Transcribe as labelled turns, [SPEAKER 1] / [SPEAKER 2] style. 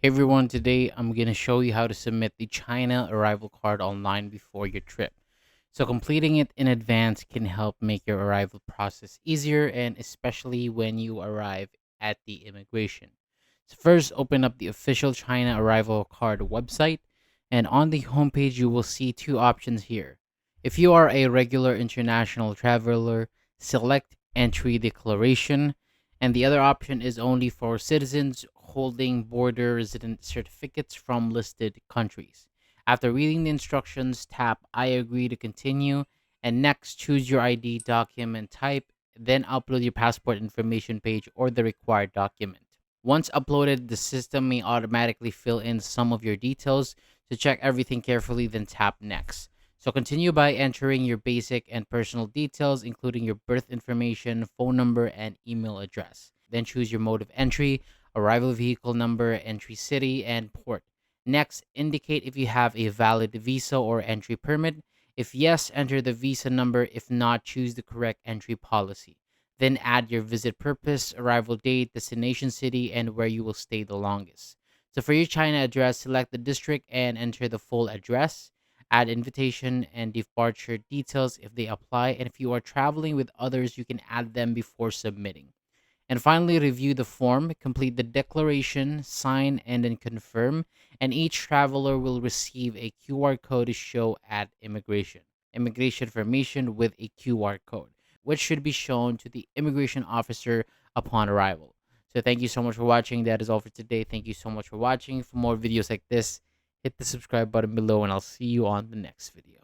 [SPEAKER 1] Hey everyone, today I'm going to show you how to submit the China arrival card online before your trip. So completing it in advance can help make your arrival process easier, and especially when you arrive at the immigration. So first, open up the official China arrival card website, and on the homepage you will see two options here. If you are a regular international traveler, select entry declaration, and the other option is only for citizens holding border resident certificates from listed countries. After reading the instructions, tap I agree to continue, and next choose your ID document type, then upload your passport information page or the required document. Once uploaded, the system may automatically fill in some of your details. To check everything carefully, then tap next. So continue by entering your basic and personal details, including your birth information, phone number, and email address. Then choose your mode of entry, arrival vehicle number, entry city, and port. Next, indicate if you have a valid visa or entry permit. If yes, enter the visa number. If not, choose the correct entry policy. Then add your visit purpose, arrival date, destination city, and where you will stay the longest. So for your China address, select the district and enter the full address. Add invitation and departure details if they apply. And if you are traveling with others, you can add them before submitting. And finally, review the form, complete the declaration, sign, and then confirm. And each traveler will receive a QR code to show at immigration. Immigration information with a QR code, which should be shown to the immigration officer upon arrival. So thank you so much for watching. That is all for today. Thank you so much for watching. For more videos like this, hit the subscribe button below, and I'll see you on the next video.